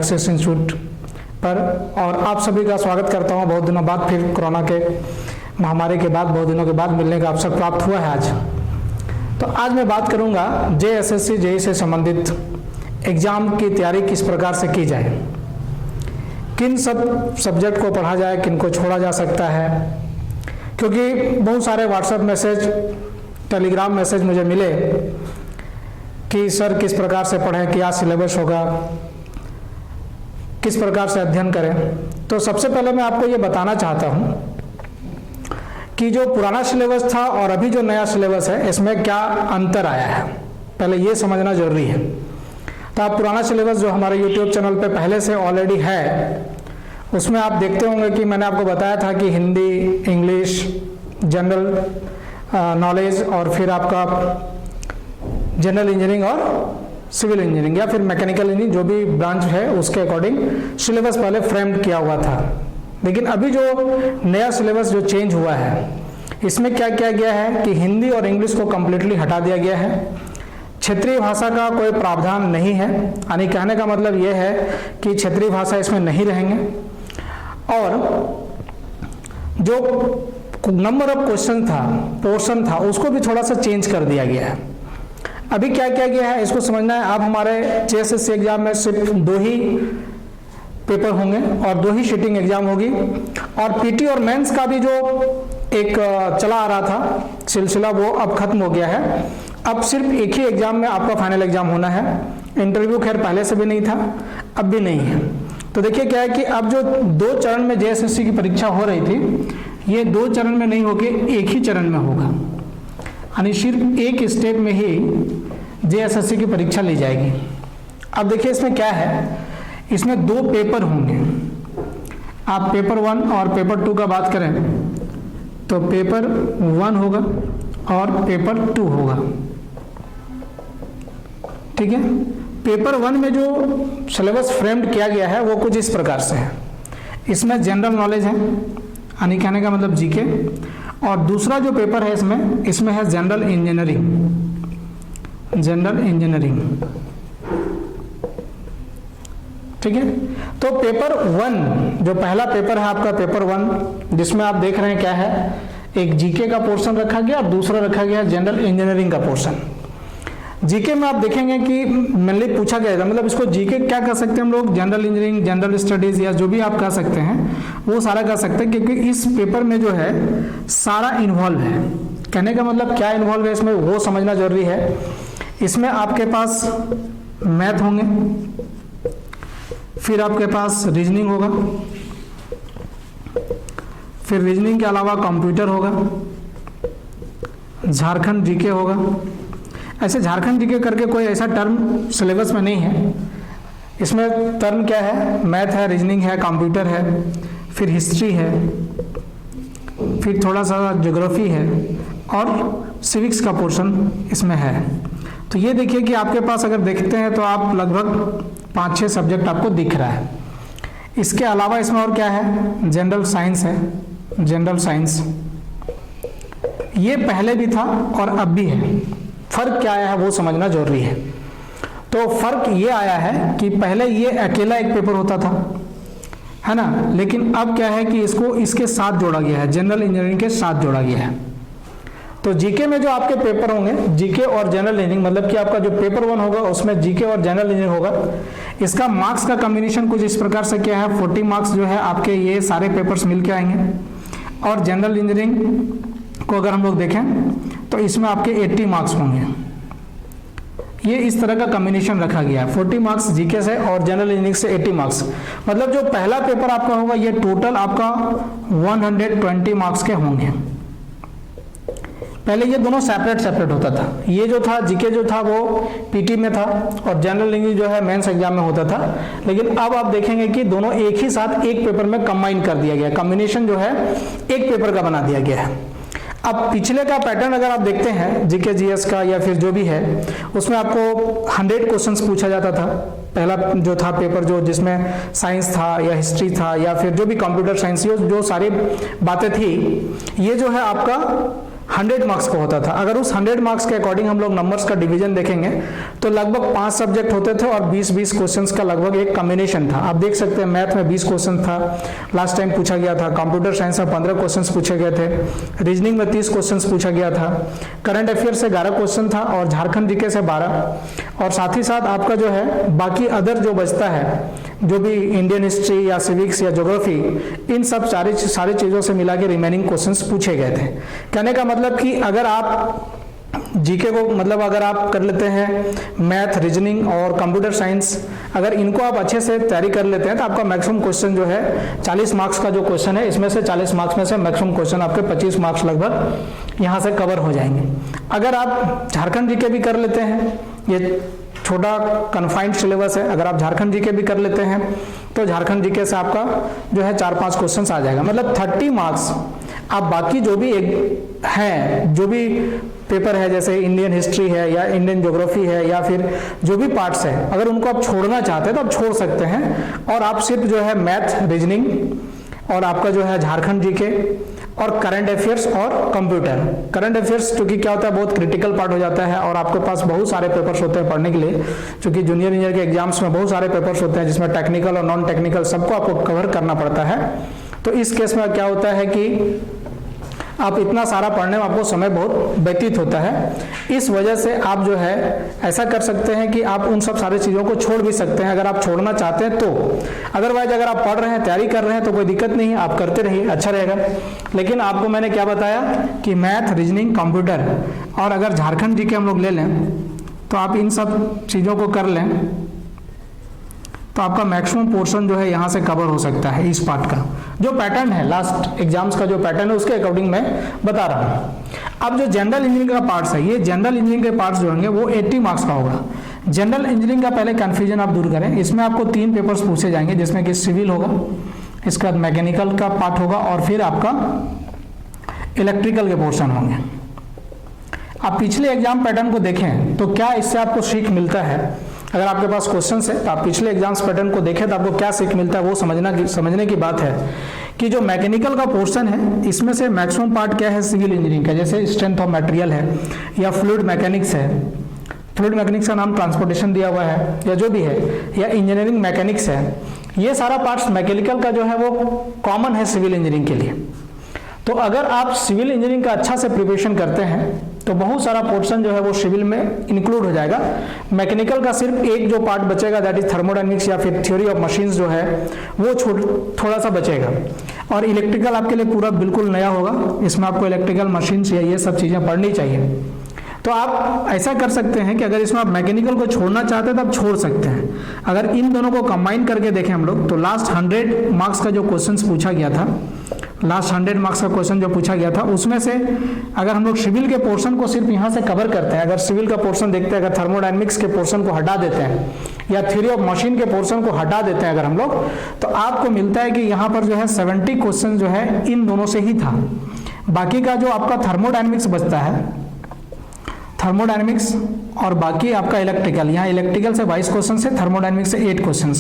Access institute पर। और आप सभी का स्वागत करता हूं। बहुत दिनों बाद फिर कोरोना के महामारी के बाद बहुत दिनों के बाद मिलने का अवसर प्राप्त हुआ है आज। तो आज मैं बात करूंगा JSSC जेईई से संबंधित एग्जाम की तैयारी किस प्रकार से की जाए, किन सब सब्जेक्ट को पढ़ा जाए, किन को छोड़ा जा सकता है। क्योंकि बहुत सारे व्हाट्सएप मैसेज, टेलीग्राम मैसेज मुझे मिले कि सर किस प्रकार से पढ़ें, क्या सिलेबस होगा, किस प्रकार से अध्ययन करें। तो सबसे पहले मैं आपको ये बताना चाहता हूँ कि जो पुराना सिलेबस था और अभी जो नया सिलेबस है इसमें क्या अंतर आया है, पहले ये समझना जरूरी है। तो आप पुराना सिलेबस जो हमारे YouTube चैनल पे पहले से ऑलरेडी है उसमें आप देखते होंगे कि मैंने आपको बताया था कि हिंदी, इंग्लिश, जनरल नॉलेज और फिर आपका जनरल इंजीनियरिंग और सिविल इंजीनियरिंग या फिर मैकेनिकल इंजीनियरिंग जो भी ब्रांच है उसके अकॉर्डिंग सिलेबस पहले फ्रेम्ड किया हुआ था। लेकिन अभी जो नया सिलेबस जो चेंज हुआ है इसमें क्या किया गया है कि हिंदी और इंग्लिश को कम्प्लीटली हटा दिया गया है। क्षेत्रीय भाषा का कोई प्रावधान नहीं है, यानी कहने का मतलब यह है कि क्षेत्रीय भाषा इसमें नहीं रहेंगे। और जो नंबर ऑफ क्वेश्चन था, पोर्शन था, उसको भी थोड़ा सा चेंज कर दिया गया है। अभी क्या किया गया है इसको समझना है। अब हमारे JSSC एग्जाम में सिर्फ 2 ही पेपर होंगे और 2 ही सीटिंग एग्जाम होगी। और PT और मेंस का भी जो एक चला आ रहा था सिलसिला वो अब खत्म हो गया है। अब सिर्फ एक ही एग्जाम में आपका फाइनल एग्जाम होना है। इंटरव्यू खैर पहले से भी नहीं था, अब भी नहीं है। तो देखिए क्या है कि अब जो 2 चरण में JSSC की परीक्षा हो रही थी, ये 2 चरण में नहीं होगी, एक ही चरण में होगा, यानी सिर्फ एक स्टेप में ही JSSC की परीक्षा ली जाएगी। अब देखिए इसमें क्या है, इसमें 2 पेपर होंगे। आप पेपर 1 और पेपर 2 का बात करें तो पेपर 1 होगा और पेपर 2 होगा, ठीक है। पेपर 1 में जो सिलेबस फ्रेम्ड किया गया है वो कुछ इस प्रकार से है। इसमें जनरल नॉलेज है, यानी कहने का मतलब जीके। और दूसरा जो पेपर है इसमें है जनरल इंजीनियरिंग। जनरल इंजीनियरिंग, ठीक है। तो पेपर 1 जो पहला पेपर है आपका पेपर 1, जिसमें आप देख रहे हैं क्या है, एक जीके का पोर्शन रखा गया और दूसरा रखा गया जनरल इंजीनियरिंग का पोर्शन। जीके में आप देखेंगे कि मेनली पूछा गया था, मतलब इसको जीके क्या कर सकते हैं हम लोग, जनरल इंजीनियरिंग, जनरल स्टडीज या जो भी आप कह सकते हैं वो सारा कर सकते हैं। क्योंकि इस पेपर में जो है सारा इन्वॉल्व है। कहने का मतलब क्या इन्वॉल्व है इसमें वो समझना जरूरी है। इसमें आपके पास मैथ होंगे, फिर आपके पास रीजनिंग होगा, फिर रीजनिंग के अलावा कंप्यूटर होगा, झारखंड जीके होगा। ऐसे झारखंड जीके करके कोई ऐसा टर्म सिलेबस में नहीं है। इसमें टर्म क्या है, मैथ है, रीजनिंग है, कंप्यूटर है, फिर हिस्ट्री है, फिर थोड़ा सा ज्योग्राफी है और सिविक्स का पोर्शन इसमें है। तो ये देखिए कि आपके पास अगर देखते हैं तो आप लगभग 5-6 सब्जेक्ट आपको दिख रहा है। इसके अलावा इसमें और क्या है, जनरल साइंस है। जनरल साइंस ये पहले भी था और अब भी है। फर्क क्या आया है वो समझना जरूरी है। तो फर्क ये आया है कि पहले ये अकेला एक पेपर होता था, है ना, लेकिन अब क्या है कि इसको इसके साथ जोड़ा गया है, जनरल इंजीनियरिंग के साथ जोड़ा गया है। तो जीके में जो आपके पेपर होंगे, जीके और जनरल इंजीनियरिंग, मतलब कि आपका जो पेपर 1 होगा उसमें जीके और जनरल इंजीनियरिंग होगा। इसका मार्क्स का कॉम्बिनेशन कुछ इस प्रकार से क्या है, 40 मार्क्स जो है आपके ये सारे पेपर्स मिलके आएंगे। और जनरल इंजीनियरिंग को अगर हम लोग देखें तो इसमें आपके 80 मार्क्स होंगे। ये इस तरह का कॉम्बिनेशन रखा गया है, 40 मार्क्स जीके से और जनरल इंजीनियरिंग से 80 मार्क्स। मतलब जो पहला पेपर आपका होगा ये टोटल आपका 120 मार्क्स के होंगे। पहले ये दोनों सेपरेट होता था। ये जो था जीके जो था वो PT में था और जनरल इंग्लिश जो है मेंस एग्जाम में होता था। लेकिन अब आप देखेंगे कि दोनों एक ही साथ एक पेपर में कंबाइन कर दिया गया, कॉम्बिनेशन जो है एक पेपर का बना दिया गया है। अब पिछले का पैटर्न अगर आप देखते हैं जीके जीएस का या फिर जो भी है, उसमें आपको 100 क्वेश्चंस पूछा जाता था। पहला जो था पेपर जो जिसमें साइंस था या हिस्ट्री था या फिर जो भी कंप्यूटर साइंस जो सारी बातें थी, ये जो है आपका 100 मार्क्स का होता था। अगर उस 100 मार्क्स के अकॉर्डिंग हम लोग नंबर्स का डिवीजन देखेंगे तो लगभग 5 सब्जेक्ट होते थे और 20-20 क्वेश्चंस का लगभग एक कॉम्बिनेशन था। आप देख सकते हैं मैथ में 20 क्वेश्चन था, लास्ट टाइम पूछा गया था। कंप्यूटर साइंस में 15 क्वेश्चंस पूछे गए थे, रीजनिंग में 30 क्वेश्चंस पूछा गया था, करंट अफेयर से 11 क्वेश्चन था और झारखंड जीके से 12। और साथ ही साथ आपका जो है बाकी अदर जो बचता है, जो भी इंडियन हिस्ट्री या सिविक्स या ज्योग्राफी, इन सब सारी चीज़ों से मिला के रिमेनिंग क्वेश्चंस पूछे गए थे। कहने का मतलब कि अगर आप जीके को मतलब अगर आप कर लेते हैं मैथ, रीजनिंग और कंप्यूटर साइंस, अगर इनको आप अच्छे से तैयारी कर लेते हैं तो आपका मैक्सिमम क्वेश्चन जो है 40 मार्क्स का जो क्वेश्चन है, इसमें से 40 मार्क्स में से मैक्सिमम क्वेश्चन आपके 25 मार्क्स लगभग यहाँ से कवर हो जाएंगे। अगर आप झारखंड जीके भी कर लेते हैं, ये छोटा कन्फाइंड सिलेबस है, अगर आप झारखंड जीके भी कर लेते हैं तो झारखंड जीके से आपका जो है 4-5 क्वेश्चन आ जाएगा, मतलब 30 मार्क्स। आप बाकी जो भी हैं, जो भी पेपर है जैसे इंडियन हिस्ट्री है या इंडियन ज्योग्राफी है या फिर जो भी पार्ट्स है, अगर उनको आप छोड़ना चाहते हैं तो आप छोड़ सकते हैं और आप सिर्फ जो है मैथ, रीजनिंग और आपका जो है झारखंड जीके और करंट अफेयर्स और कंप्यूटर। करंट अफेयर्स क्योंकि क्या होता है बहुत क्रिटिकल पार्ट हो जाता है और आपके पास बहुत सारे पेपर्स होते हैं पढ़ने के लिए, क्योंकि जूनियर इंजीनियर के एग्जाम्स में बहुत सारे पेपर्स होते हैं जिसमें टेक्निकल और नॉन टेक्निकल सबको आपको कवर करना पड़ता है। तो इस केस में क्या होता है कि आप इतना सारा पढ़ने में आपको समय बहुत व्यतीत होता है। इस वजह से आप जो है ऐसा कर सकते हैं कि आप उन सब सारी चीज़ों को छोड़ भी सकते हैं अगर आप छोड़ना चाहते हैं तो। अदरवाइज अगर आप पढ़ रहे हैं, तैयारी कर रहे हैं तो कोई दिक्कत नहीं है, आप करते रहिए, अच्छा रहेगा। लेकिन आपको मैंने क्या बताया कि मैथ, रीजनिंग, कंप्यूटर और अगर झारखंड जीके हम लोग ले लें तो आप इन सब चीज़ों को कर लें तो आपका मैक्सिमम पोर्शन जो है यहाँ से कवर हो सकता है। इस पार्ट का जो पैटर्न है, लास्ट एग्जाम्स का जो पैटर्न है उसके अकॉर्डिंग मैं बता रहा हूँ। अब जो जनरल इंजीनियरिंग का पार्ट्स है, ये जनरल इंजीनियरिंग के पार्ट्स जो होंगे वो 80 मार्क्स का होगा। जनरल इंजीनियरिंग का पहले कन्फ्यूजन आप दूर करें, इसमें आपको 3 पेपर्स पूछे जाएंगे जिसमें कि सिविल होगा, इसके बाद मैकेनिकल का पार्ट होगा और फिर आपका इलेक्ट्रिकल के पोर्शन होंगे। आप पिछले एग्जाम पैटर्न को देखें तो क्या इससे आपको सीख मिलता है। अगर आपके पास क्वेश्चंस है तो आप पिछले एग्जाम्स पैटर्न को देखें तो आपको क्या सीख मिलता है वो समझने की बात है कि जो मैकेनिकल का पोर्शन है इसमें से मैक्सिमम पार्ट क्या है सिविल इंजीनियरिंग का, जैसे स्ट्रेंथ ऑफ मटेरियल है या फ्लूइड मैकेनिक्स है, फ्लूइड मैकेनिक्स का नाम ट्रांसपोर्टेशन दिया हुआ है या जो भी है, या इंजीनियरिंग मैकेनिक्स है, ये सारा पार्ट्स मैकेनिकल का जो है वो कॉमन है सिविल इंजीनियरिंग के लिए। तो अगर आप सिविल इंजीनियरिंग का अच्छा से प्रिपरेशन करते हैं तो बहुत सारा पोर्शन जो है वो सिविल में इंक्लूड हो जाएगा। मैकेनिकल का सिर्फ एक जो पार्ट बचेगा दैट इज थर्मोडायनेमिक्स या फिर थ्योरी ऑफ मशीन्स जो है वो थोड़ा सा बचेगा। और इलेक्ट्रिकल आपके लिए पूरा बिल्कुल नया होगा, इसमें आपको इलेक्ट्रिकल मशीन्स या ये सब चीज़ें पढ़नी चाहिए। तो आप ऐसा कर सकते हैं कि अगर इसमें आप मैकेनिकल को छोड़ना चाहते हैं तो आप छोड़ सकते हैं। अगर इन दोनों को कंबाइन करके देखें हम लोग तो लास्ट 100 मार्क्स का जो क्वेश्चन पूछा गया था, लास्ट 100 मार्क्स का क्वेश्चन जो पूछा गया था उसमें से अगर हम लोग सिविल के पोर्शन को सिर्फ यहाँ से कवर करते हैं, अगर सिविल का पोर्शन देखते हैं, अगर थर्मोडायनेमिक्स के पोर्शन को हटा देते हैं या थ्योरी ऑफ मशीन के पोर्शन को हटा देते हैं अगर हम लोग, तो आपको मिलता है कि यहाँ पर जो है 70 क्वेश्चन जो है इन दोनों से ही था। बाकी का जो आपका थर्मोडायनेमिक्स बचता है, थर्मोडायनेमिक्स और बाकी आपका इलेक्ट्रिकल, यहाँ इलेक्ट्रिकल से 22 क्वेश्चन से, थर्मोडायनेमिक्स से 8 क्वेश्चन,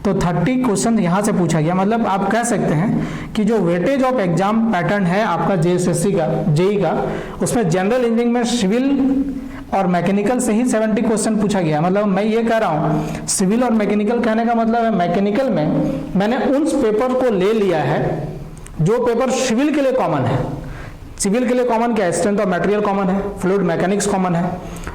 तो 30 क्वेश्चन यहाँ से पूछा गया। मतलब आप कह सकते हैं कि जो वेटेज ऑफ एग्जाम पैटर्न है आपका जेएसएससी का, जेई का, उसमें जनरल इंजीनियरिंग में सिविल और मैकेनिकल से ही 70 क्वेश्चन पूछा गया। मतलब मैं ये कह रहा हूँ सिविल और मैकेनिकल कहने का मतलब है मैकेनिकल में मैंने उन पेपर को ले लिया है जो पेपर सिविल के लिए कॉमन है। सिविल के लिए कॉमन क्या है, स्ट्रेंथ ऑफ मटेरियल कॉमन है, फ्लूइड मैकेनिक्स कॉमन है,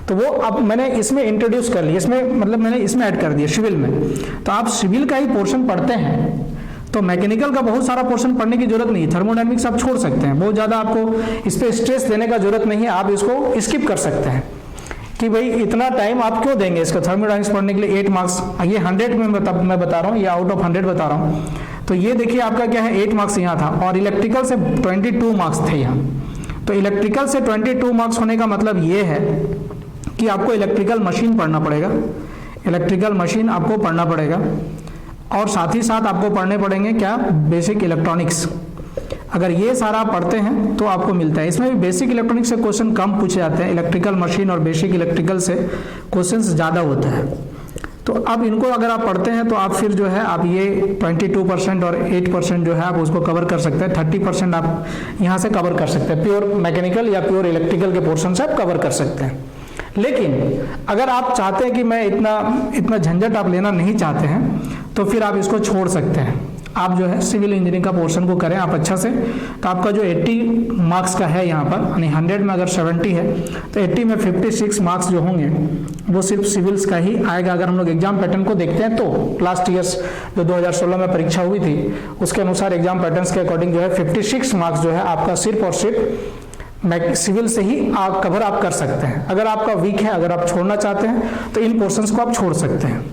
तो वो अब मैंने इसमें इंट्रोड्यूस कर लिया, इसमें मतलब मैंने इसमें ऐड कर दिया सिविल में। तो आप सिविल का ही पोर्शन पढ़ते हैं तो मैकेनिकल का बहुत सारा पोर्शन पढ़ने की जरूरत नहीं है। थर्मोडायनेमिक्स आप छोड़ सकते हैं, बहुत ज़्यादा आपको इस पर स्ट्रेस देने का जरूरत नहीं है, आप इसको स्किप कर सकते हैं कि भाई इतना टाइम आप क्यों देंगे इसको थर्मोडायनेमिक्स पढ़ने के लिए। 8 मार्क्स, ये 100 में मैं बता रहा हूँ, ये आउट ऑफ 100 बता रहा हूँ। तो ये देखिए आपका क्या है 8 मार्क्स यहाँ था और इलेक्ट्रिकल से 22 मार्क्स थे यहाँ। तो इलेक्ट्रिकल से 22 मार्क्स होने का मतलब ये है कि आपको इलेक्ट्रिकल मशीन पढ़ना पड़ेगा, इलेक्ट्रिकल मशीन आपको पढ़ना पड़ेगा और साथ ही साथ आपको पढ़ने पड़ेंगे क्या, बेसिक इलेक्ट्रॉनिक्स। अगर ये सारा पढ़ते हैं तो आपको मिलता है। इसमें भी बेसिक इलेक्ट्रॉनिक्स से क्वेश्चन कम पूछे जाते हैं, इलेक्ट्रिकल मशीन और बेसिक इलेक्ट्रिकल से क्वेश्चंस ज़्यादा होता है। तो अब इनको अगर आप पढ़ते हैं तो आप फिर जो है आप ये 22% और 8% जो है आप उसको कवर कर सकते हैं, 30% आप यहाँ से कवर कर सकते हैं, प्योर मैकेनिकल या प्योर इलेक्ट्रिकल के पोर्शन से आप कवर कर सकते हैं। लेकिन अगर आप चाहते हैं कि मैं इतना झंझट आप लेना नहीं चाहते हैं तो फिर आप इसको छोड़ सकते हैं। आप जो है सिविल इंजीनियरिंग का पोर्शन को करें आप अच्छा से, तो आपका जो 80 मार्क्स का है यहाँ पर, यानी 100 में अगर 70 है तो 80 में 56 मार्क्स जो होंगे वो सिर्फ सिविल्स का ही आएगा। अगर हम लोग एग्जाम पैटर्न को देखते हैं तो लास्ट ईयर्स जो 2016 में परीक्षा हुई थी उसके अनुसार एग्जाम पैटर्न्स के अकॉर्डिंग जो है 56 मार्क्स जो है आपका सिर्फ और सिर्फ सिविल से ही कवर आप कर सकते हैं। अगर आपका वीक है, अगर आप छोड़ना चाहते हैं तो इन पोर्शंस को आप छोड़ सकते हैं।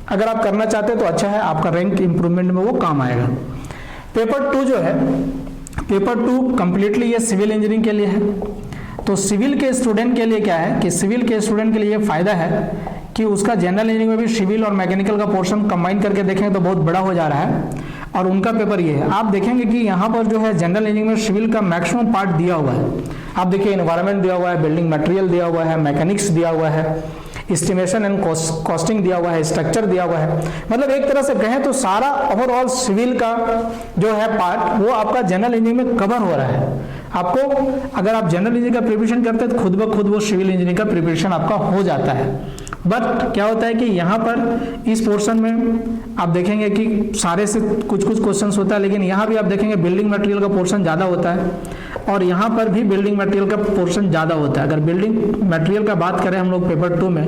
अगर आप करना चाहते हैं तो अच्छा है, आपका रैंक इंप्रूवमेंट में वो काम आएगा। पेपर 2 जो है, पेपर 2 कंप्लीटली ये सिविल इंजीनियरिंग के लिए है। तो सिविल के स्टूडेंट के लिए क्या है कि सिविल के स्टूडेंट के लिए ये फायदा है कि उसका जनरल इंजीनियरिंग में भी सिविल और मैकेनिकल का पोर्शन कंबाइन करके देखेंगे तो बहुत बड़ा हो जा रहा है। और उनका पेपर ये है, आप देखेंगे कि यहाँ पर जो है जनरल इंजीनियरिंग में सिविल का मैक्सिमम पार्ट दिया हुआ है। आप देखिए एनवायरनमेंट दिया हुआ है, बिल्डिंग मटेरियल दिया हुआ है, मैकेनिक्स दिया हुआ है, एस्टिमेशन एंड कॉस्टिंग दिया हुआ है, स्ट्रक्चर दिया हुआ है। मतलब एक तरह से कहें तो सारा ओवरऑल सिविल का जो है पार्ट वो आपका जनरल इंजीनियरिंग में कवर हो रहा है। आपको अगर आप जनरल इंजीनियरिंग का प्रिपरेशन करते हैं तो खुद ब खुद वो सिविल इंजीनियरिंग का प्रिपरेशन आपका हो जाता है। बट क्या होता है कि यहाँ पर इस पोर्शन में आप देखेंगे कि सारे से कुछ कुछ क्वेश्चंस होता है, लेकिन यहाँ भी आप देखेंगे बिल्डिंग मटेरियल का पोर्शन ज़्यादा होता है और यहाँ पर भी बिल्डिंग मटेरियल का पोर्शन ज़्यादा होता है। अगर बिल्डिंग मटेरियल का बात करें हम लोग पेपर 2 में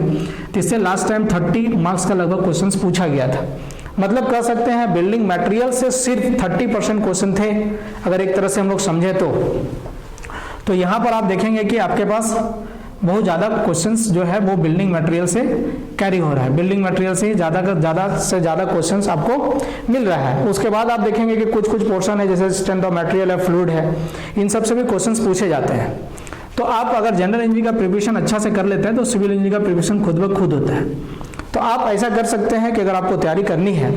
तो इससे लास्ट टाइम 30 मार्क्स का लगभग क्वेश्चन पूछा गया था। मतलब कह सकते हैं बिल्डिंग मटेरियल से सिर्फ 30% क्वेश्चन थे अगर एक तरह से हम लोग समझे तो यहाँ पर आप देखेंगे कि आपके पास बहुत ज़्यादा क्वेश्चंस जो है वो बिल्डिंग मटेरियल से कैरी हो रहा है। बिल्डिंग मटेरियल से ही ज़्यादा से ज़्यादा क्वेश्चंस आपको मिल रहा है। उसके बाद आप देखेंगे कि कुछ कुछ पोर्शन है जैसे स्ट्रेंथ ऑफ मटेरियल है, फ्लूइड है, इन सब से भी क्वेश्चंस पूछे जाते हैं। तो आप अगर जनरल इंजीनियरिंग का प्रिपरेशन अच्छा से कर लेते हैं तो सिविल इंजीनियरिंग का प्रिपरेशन खुद ब खुद होता है। तो आप ऐसा कर सकते हैं कि अगर आपको तैयारी करनी है,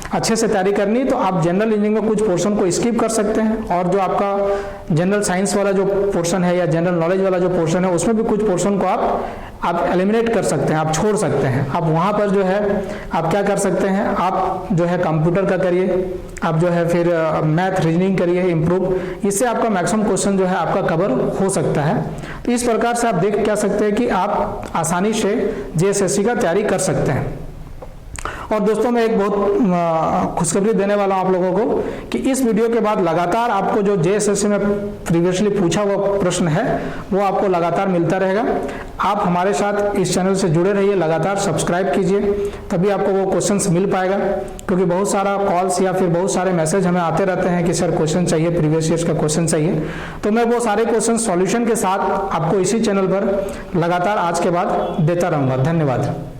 अच्छे से तैयारी करनी, तो आप जनरल इंजीनियरिंग में कुछ पोर्शन को स्किप कर सकते हैं और जो आपका जनरल साइंस वाला जो पोर्शन है या जनरल नॉलेज वाला जो पोर्शन है उसमें भी कुछ पोर्शन को आप एलिमिनेट कर सकते हैं, आप छोड़ सकते हैं। आप वहाँ पर जो है आप क्या कर सकते हैं, आप जो है कंप्यूटर का करिए, आप जो है फिर मैथ रीजनिंग करिए इम्प्रूव, इससे आपका मैक्सिमम क्वेश्चन जो है आपका कवर हो सकता है। तो इस प्रकार से आप देख क्या सकते हैं कि आप आसानी से JSSC का तैयारी कर सकते हैं। और दोस्तों मैं एक बहुत खुशखबरी देने वाला हूं आप लोगों को कि इस वीडियो के बाद लगातार आपको जो JSSC में प्रीवियसली पूछा हुआ प्रश्न है वो आपको लगातार मिलता रहेगा। आप हमारे साथ इस चैनल से जुड़े रहिए, लगातार सब्सक्राइब कीजिए, तभी आपको वो क्वेश्चंस मिल पाएगा। क्योंकि बहुत सारा कॉल्स या फिर बहुत सारे मैसेज हमें आते रहते हैं कि सर क्वेश्चन चाहिए, प्रीवियस ईयर्स का क्वेश्चन चाहिए, तो मैं वो सारे क्वेश्चन सॉल्यूशन के साथ आपको इसी चैनल पर लगातार आज के बाद देता रहूँगा। धन्यवाद।